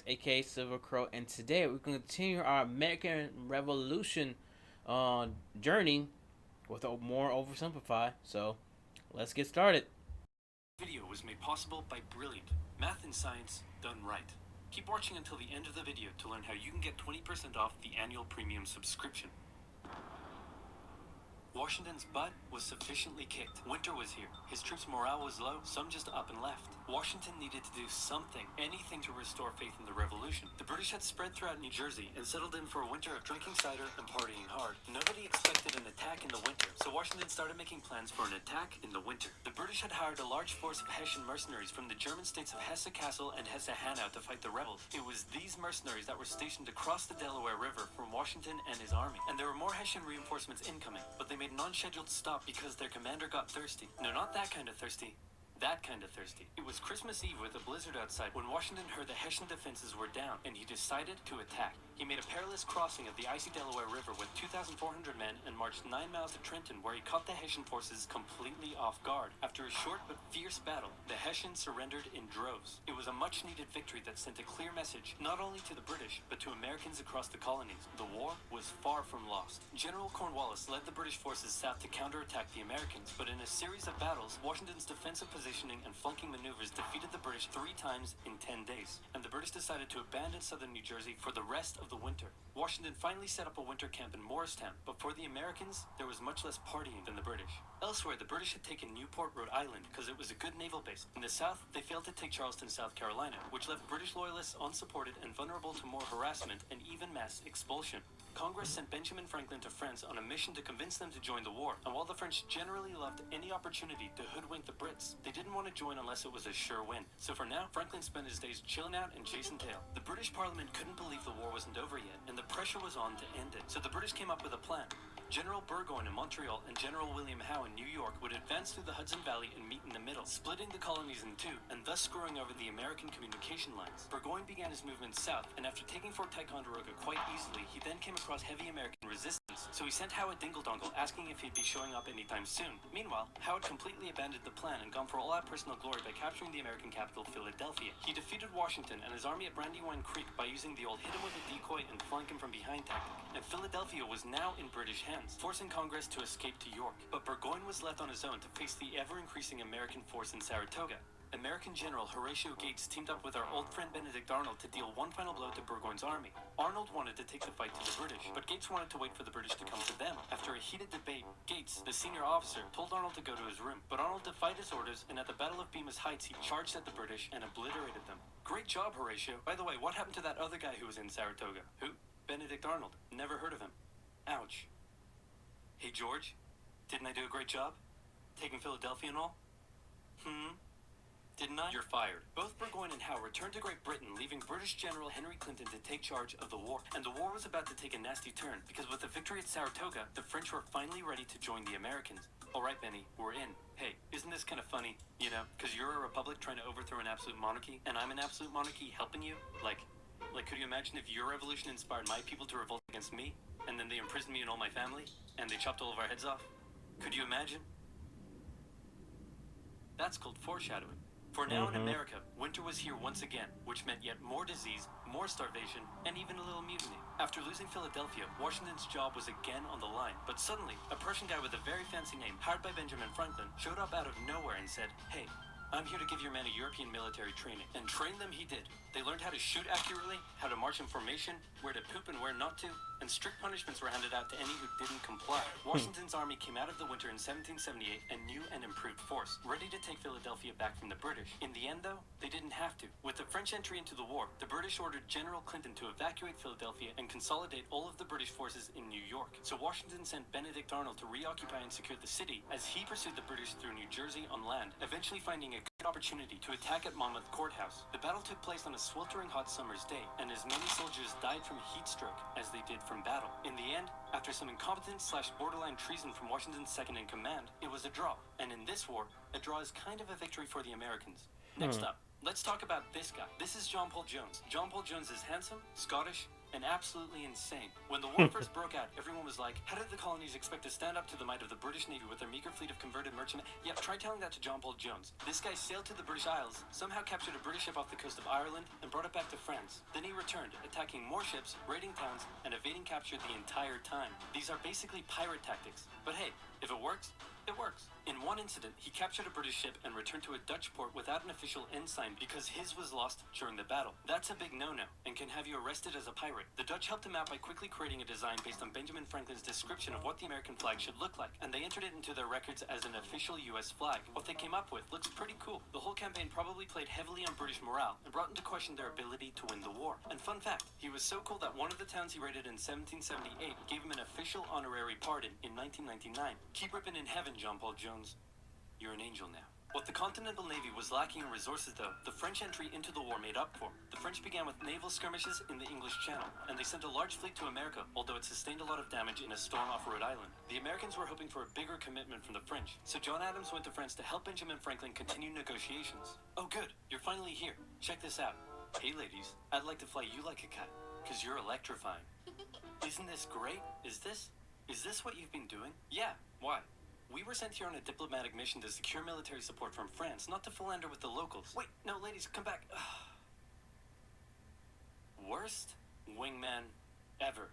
aka Silver Crow, and today we're going to continue our American Revolution journey with a more oversimplified. So, let's get started. Video was made possible by brilliant math and science done right. Keep watching until the end of the video to learn how you can get 20% off the annual premium subscription. Washington's butt was sufficiently kicked. Winter was here. His troops' morale was low, some just up and left. Washington needed to do something, anything to restore faith in the revolution. The British had spread throughout New Jersey and settled in for a winter of drinking cider and partying hard. Nobody expected an attack in the winter, so Washington started making plans for an attack in the winter. The British had hired a large force of Hessian mercenaries from the German states of Hesse-Kassel and Hesse-Hanau to fight the rebels. It was these mercenaries that were stationed across the Delaware River from Washington and his army. And there were more Hessian reinforcements incoming, but they made non-scheduled stop because their commander got thirsty. No, not that kind of thirsty. That kind of thirsty. It was Christmas Eve with a blizzard outside when Washington heard the Hessian defenses were down, and he decided to attack. He made a perilous crossing of the icy Delaware River with 2,400 men and marched 9 miles to Trenton, where he caught the Hessian forces completely off guard. After a short but fierce battle, the Hessians surrendered in droves. It was a much-needed victory that sent a clear message, not only to the British, but to Americans across the colonies. The war was far from lost. General Cornwallis led the British forces south to counterattack the Americans, but in a series of battles, Washington's defensive positioning and flanking maneuvers defeated the British 3 times in 10 days, and the British decided to abandon southern New Jersey for the rest of the winter. Washington finally set up a winter camp in Morristown, but for the Americans, there was much less partying than the British. Elsewhere, the British had taken Newport, Rhode Island, because it was a good naval base. In the south, they failed to take Charleston, South Carolina, which left British loyalists unsupported and vulnerable to more harassment and even mass expulsion. Congress sent Benjamin Franklin to France on a mission to convince them to join the war, and while the French generally loved any opportunity to hoodwink the Brits, they didn't want to join unless it was a sure win. So for now, Franklin spent his days chilling out and chasing tail. The British Parliament couldn't believe the war wasn't over yet, and the pressure was on to end it. So the British came up with a plan. General Burgoyne in Montreal and General William Howe in New York would advance through the Hudson Valley and meet in the middle, splitting the colonies in two, and thus screwing over the American communication lines. Burgoyne began his movement south, and after taking Fort Ticonderoga quite easily, he then came across heavy American resistance, so he sent Howe a dingle-dongle asking if he'd be showing up anytime soon. Meanwhile, Howe had completely abandoned the plan and gone for all out personal glory by capturing the American capital, Philadelphia. He defeated Washington and his army at Brandywine Creek by using the old hit him with a decoy and flank him from behind tactic, and Philadelphia was now in British hands, forcing Congress to escape to York. But Burgoyne was left on his own to face the ever-increasing American force in Saratoga. American General Horatio Gates teamed up with our old friend Benedict Arnold to deal one final blow to Burgoyne's army. Arnold wanted to take the fight to the British, but Gates wanted to wait for the British to come to them. After a heated debate, Gates, the senior officer, told Arnold to go to his room, but Arnold defied his orders, and at the Battle of Bemis Heights, he charged at the British and obliterated them. Great job, Horatio. By the way, what happened to that other guy who was in Saratoga? Who? Benedict Arnold. Never heard of him. Ouch. Hey, George, didn't I do a great job? Taking Philadelphia and all? Didn't I? You're fired. Both Burgoyne and Howe returned to Great Britain, leaving British General Henry Clinton to take charge of the war. And the war was about to take a nasty turn, because with the victory at Saratoga, the French were finally ready to join the Americans. All right, Benny, we're in. Hey, isn't this kind of funny? You know, because you're a republic trying to overthrow an absolute monarchy, and I'm an absolute monarchy helping you? Like, could you imagine if your revolution inspired my people to revolt against me, and then they imprisoned me and all my family, and they chopped all of our heads off? Could you imagine? That's called foreshadowing. For now in America, winter was here once again, which meant yet more disease, more starvation, and even a little mutiny. After losing Philadelphia, Washington's job was again on the line, but suddenly, a Prussian guy with a very fancy name, hired by Benjamin Franklin, showed up out of nowhere and said, "Hey, I'm here to give your men a European military training." And train them he did. They learned how to shoot accurately, how to march in formation, where to poop and where not to, and strict punishments were handed out to any who didn't comply. Washington's army came out of the winter in 1778 a new and improved force, ready to take Philadelphia back from the British. In the end, though, they didn't have to. With the French entry into the war, the British ordered General Clinton to evacuate Philadelphia and consolidate all of the British forces in New York. So Washington sent Benedict Arnold to reoccupy and secure the city as he pursued the British through New Jersey on land, eventually finding a good opportunity to attack at Monmouth Courthouse. The battle took place on a sweltering hot summer's day, and as many soldiers died from heat stroke as they did from battle. In the end, after some incompetence/borderline treason from Washington's second-in-command, it was a draw. And in this war, a draw is kind of a victory for the Americans. Next up, let's talk about this guy. This is John Paul Jones. John Paul Jones is handsome, Scottish, and absolutely insane. When the war first broke out, everyone was like, how did the colonies expect to stand up to the might of the British Navy with their meager fleet of converted merchantmen? Yeah, try telling that to John Paul Jones. This guy sailed to the British Isles, somehow captured a British ship off the coast of Ireland, and brought it back to France. Then he returned, attacking more ships, raiding towns, and evading capture the entire time. These are basically pirate tactics. But hey, if it works, it works. In one incident, he captured a British ship and returned to a Dutch port without an official ensign because his was lost during the battle. That's a big no-no and can have you arrested as a pirate. The Dutch helped him out by quickly creating a design based on Benjamin Franklin's description of what the American flag should look like, and they entered it into their records as an official US flag. What they came up with looks pretty cool. The whole campaign probably played heavily on British morale and brought into question their ability to win the war. And fun fact, he was so cool that one of the towns he raided in 1778 gave him an official honorary pardon in 1999. Keep ripping in heaven, John Paul Jones. You're an angel now. What the Continental Navy was lacking in resources, though, the French entry into the war made up for. The French began with naval skirmishes in the English Channel, and they sent a large fleet to America, although it sustained a lot of damage in a storm off Rhode Island. The Americans were hoping for a bigger commitment from the French, so John Adams went to France to help Benjamin Franklin continue negotiations. Oh good, you're finally here. Check this out. Hey ladies, I'd like to fly you like a kite, because you're electrifying. Isn't this great? Is this what you've been doing? Yeah, why? We were sent here on a diplomatic mission to secure military support from France, not to philander with the locals. Wait, no, ladies, come back. Worst wingman ever.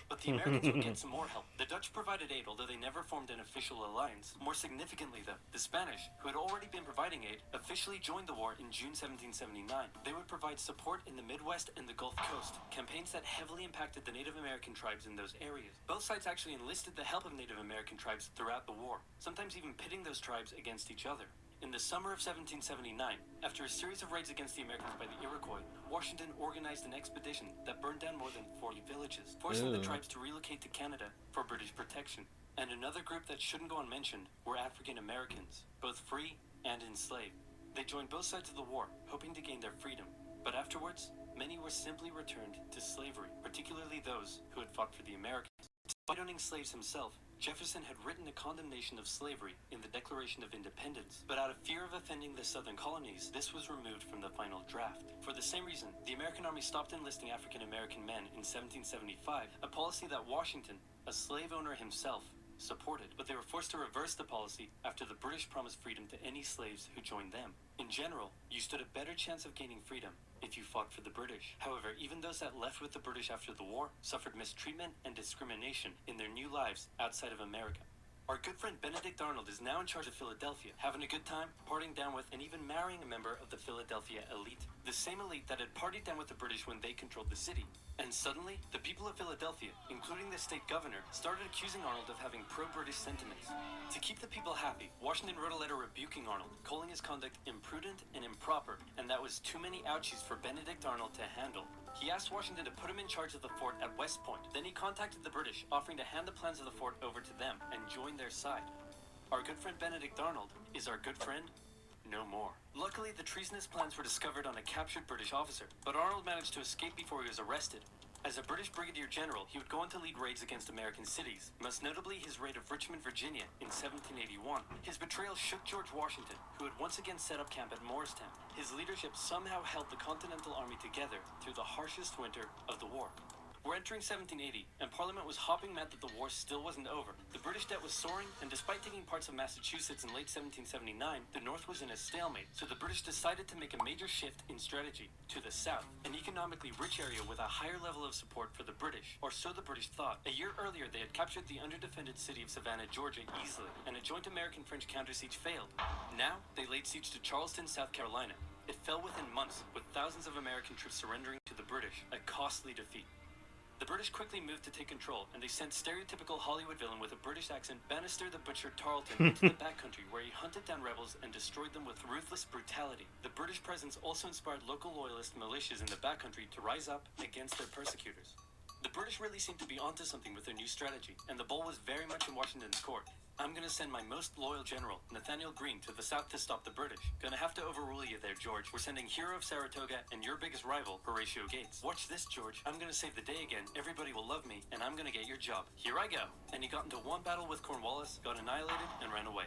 But the Americans would get some more help. The Dutch provided aid, although they never formed an official alliance. More significantly, though, the Spanish, who had already been providing aid, officially joined the war in June 1779. They would provide support in the Midwest and the Gulf Coast, campaigns that heavily impacted the Native American tribes in those areas. Both sides actually enlisted the help of Native American tribes throughout the war, sometimes even pitting those tribes against each other. In the summer of 1779, after a series of raids against the Americans by the Iroquois, Washington organized an expedition that burned down more than 40 villages, forcing the tribes to relocate to Canada for British protection. And another group that shouldn't go unmentioned were African Americans, both free and enslaved. They joined both sides of the war, hoping to gain their freedom. But afterwards, many were simply returned to slavery, particularly those who had fought for the Americans. Despite owning slaves himself, Jefferson had written a condemnation of slavery in the Declaration of Independence, but out of fear of offending the southern colonies, this was removed from the final draft. For the same reason, the American Army stopped enlisting African American men in 1775, a policy that Washington, a slave owner himself, supported, but they were forced to reverse the policy after the British promised freedom to any slaves who joined them. In general, you stood a better chance of gaining freedom if you fought for the British. However, even those that left with the British after the war suffered mistreatment and discrimination in their new lives outside of America. Our good friend Benedict Arnold is now in charge of Philadelphia, having a good time, partying down with, and even marrying a member of the Philadelphia elite. The same elite that had partied down with the British when they controlled the city. And suddenly, the people of Philadelphia, including the state governor, started accusing Arnold of having pro-British sentiments. To keep the people happy, Washington wrote a letter rebuking Arnold, calling his conduct imprudent and improper, and that was too many ouchies for Benedict Arnold to handle. He asked Washington to put him in charge of the fort at West Point. Then he contacted the British, offering to hand the plans of the fort over to them and join their side. Our good friend Benedict Arnold is our good friend no more. Luckily, the treasonous plans were discovered on a captured British officer, but Arnold managed to escape before he was arrested. As a British brigadier general, he would go on to lead raids against American cities, most notably his raid of Richmond, Virginia in 1781. His betrayal shook George Washington, who had once again set up camp at Morristown. His leadership somehow held the Continental Army together through the harshest winter of the war. We're entering 1780, and Parliament was hopping mad that the war still wasn't over. The British debt was soaring, and despite taking parts of Massachusetts in late 1779, the North was in a stalemate, so the British decided to make a major shift in strategy to the south, an economically rich area with a higher level of support for the British, or so the British thought. A year earlier, they had captured the underdefended city of Savannah, Georgia easily, and a joint American-French counter-siege failed. Now, they laid siege to Charleston, South Carolina. It fell within months, with thousands of American troops surrendering to the British, a costly defeat. The British quickly moved to take control, and they sent stereotypical Hollywood villain with a British accent, Bannister the Butcher Tarleton, into the backcountry, where he hunted down rebels and destroyed them with ruthless brutality. The British presence also inspired local loyalist militias in the backcountry to rise up against their persecutors. The British really seemed to be onto something with their new strategy, and the ball was very much in Washington's court. I'm gonna send my most loyal general, Nathaniel Greene, to the south to stop the British. Gonna have to overrule you there, George. We're sending hero of Saratoga and your biggest rival, Horatio Gates. Watch this, George. I'm gonna save the day again. Everybody will love me, and I'm gonna get your job. Here I go. And he got into one battle with Cornwallis, got annihilated, and ran away.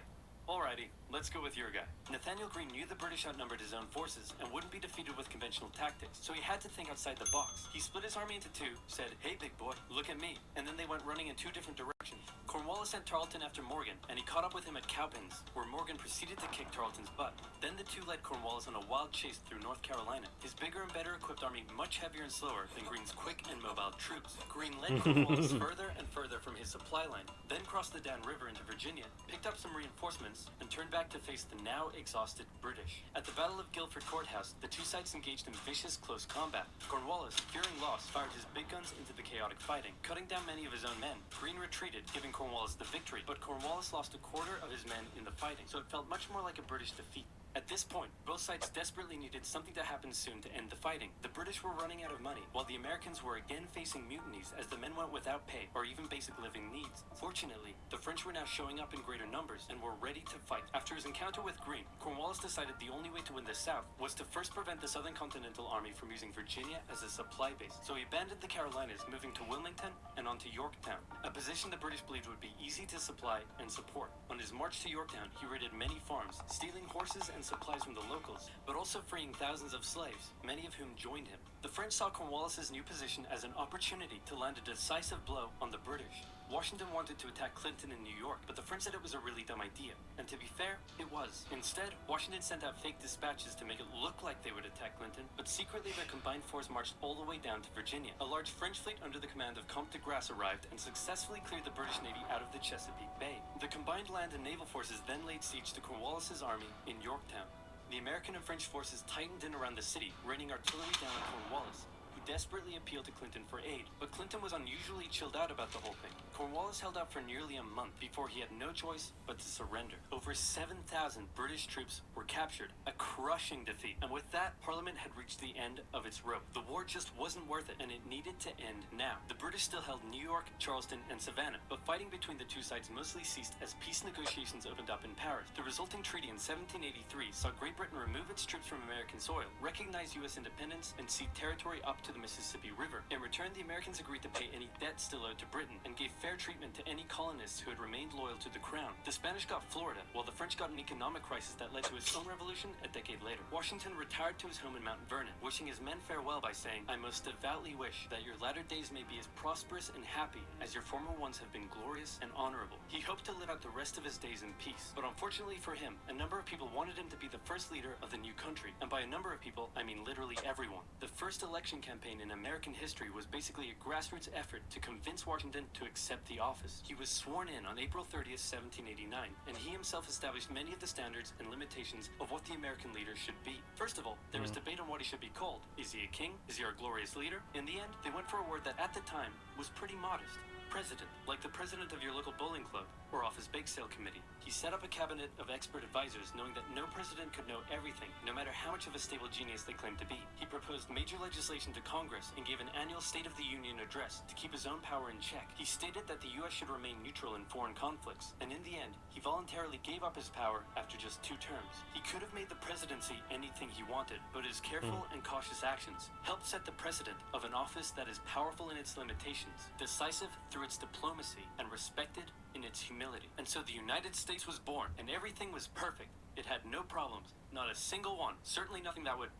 Alrighty, let's go with your guy. Nathaniel Greene knew the British outnumbered his own forces and wouldn't be defeated with conventional tactics, so he had to think outside the box. He split his army into two, said, "Hey big boy, look at me," and then they went running in two different directions. Cornwallis sent Tarleton after Morgan, and he caught up with him at Cowpens, where Morgan proceeded to kick Tarleton's butt. Then the two led Cornwallis on a wild chase through North Carolina, his bigger and better equipped army much heavier and slower than Greene's quick and mobile troops. Greene led Cornwallis further and further from his supply line, then crossed the Dan River into Virginia, picked up some reinforcements, and turned back to face the now exhausted British. At the Battle of Guilford Courthouse, the two sides engaged in vicious close combat. Cornwallis, fearing loss, fired his big guns into the chaotic fighting, cutting down many of his own men. Greene retreated, giving Cornwallis the victory, but Cornwallis lost a quarter of his men in the fighting, so it felt much more like a British defeat. At this point, both sides desperately needed something to happen soon to end the fighting. The British were running out of money, while the Americans were again facing mutinies as the men went without pay or even basic living needs. Fortunately, the French were now showing up in greater numbers and were ready to fight. After his encounter with Greene, Cornwallis decided the only way to win the South was to first prevent the Southern Continental Army from using Virginia as a supply base. So he abandoned the Carolinas, moving to Wilmington and on to Yorktown, a position the British believed would be easy to supply and support. On his march to Yorktown, he raided many farms, stealing horses and supplies from the locals, but also freeing thousands of slaves, many of whom joined him. The French saw Cornwallis's new position as an opportunity to land a decisive blow on the British. Washington wanted to attack Clinton in New York, but the French said it was a really dumb idea. And to be fair, it was. Instead, Washington sent out fake dispatches to make it look like they would attack Clinton, but secretly their combined force marched all the way down to Virginia. A large French fleet under the command of Comte de Grasse arrived and successfully cleared the British Navy out of the Chesapeake Bay. The combined land and naval forces then laid siege to Cornwallis's army in Yorktown. The American and French forces tightened in around the city, raining artillery down on Cornwallis, who desperately appealed to Clinton for aid, but Clinton was unusually chilled out about the whole thing. Cornwallis held out for nearly a month before he had no choice but to surrender. Over 7,000 British troops were captured, a crushing defeat, and with that, Parliament had reached the end of its rope. The war just wasn't worth it, and it needed to end now. The British still held New York, Charleston, and Savannah, but fighting between the two sides mostly ceased as peace negotiations opened up in Paris. The resulting treaty in 1783 saw Great Britain remove its troops from American soil, recognize U.S. independence, and cede territory up to the Mississippi River. In return, the Americans agreed to pay any debt still owed to Britain and gave fair treatment to any colonists who had remained loyal to the crown. The Spanish got Florida, while the French got an economic crisis that led to his own revolution a decade later. Washington retired to his home in Mount Vernon, wishing his men farewell by saying, "I most devoutly wish that your latter days may be as prosperous and happy as your former ones have been glorious and honorable." He hoped to live out the rest of his days in peace, but unfortunately for him, a number of people wanted him to be the first leader of the new country, and by a number of people, I mean literally everyone. The first election campaign in American history was basically a grassroots effort to convince Washington to accept the office. He was sworn in on April 30th, 1789, and he himself established many of the standards and limitations of what the American leader should be. First of all, there was debate on what he should be called. Is he a king? Is he our glorious leader? In the end, they went for a word that at the time was pretty modest. President, like the president of your local bowling club or office bake sale committee. He set up a cabinet of expert advisors, knowing that no president could know everything, no matter how much of a stable genius they claimed to be. He proposed major legislation to Congress and gave an annual State of the Union address to keep his own power in check. He stated that the U.S. should remain neutral in foreign conflicts, and in the end, he voluntarily gave up his power after just 2 terms. He could have made the presidency anything he wanted, but his careful and cautious actions helped set the precedent of an office that is powerful in its limitations, decisive through its diplomacy, and respected in its humility. And so the United States was born, and everything was perfect. It had no problems, not a single one. Certainly nothing that would,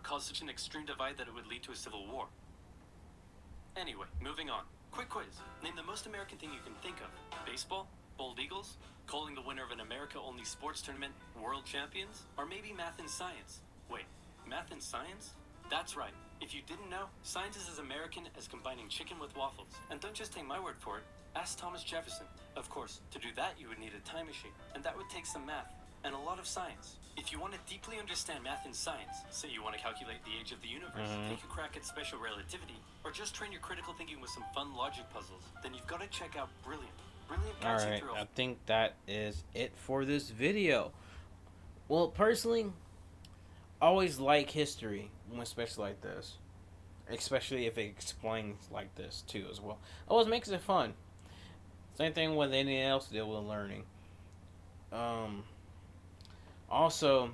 cause such an extreme divide that it would lead to a civil war. Anyway, moving on. Quick quiz. Name the most American thing you can think of. Baseball? Bald Eagles? Calling the winner of an America-only sports tournament world champions? Or maybe math and science? Wait, math and science? That's right. If you didn't know, science is as American as combining chicken with waffles. And don't just take my word for it. Ask Thomas Jefferson. Of course, to do that you would need a time machine, and that would take some math and a lot of science. If you want to deeply understand math and science, say you want to calculate the age of the universe, take a crack at special relativity, or just train your critical thinking with some fun logic puzzles, then you've got to check out Brilliant. Brilliant guides you Alright, through I think that is it for this video. Well, personally, I always like history, especially like this. Especially if it explains like this, too, as well. Always makes it fun. Same thing with anything else to deal with learning. Also,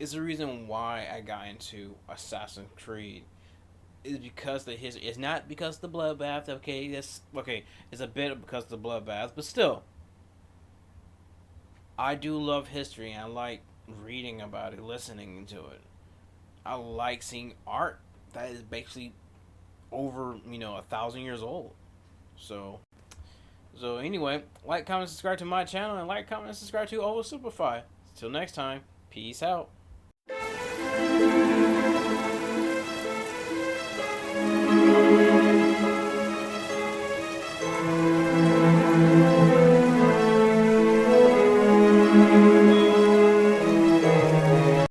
it's the reason why I got into Assassin's Creed. Is because the history. It's not because of the bloodbath. Okay, it's a bit because of the bloodbath, but still, I do love history. I like reading about it, listening to it. I like seeing art that is basically over 1,000 years old. So anyway, like, comment, subscribe to my channel, and like, comment, and subscribe to OverSimplified. Till next time, peace out.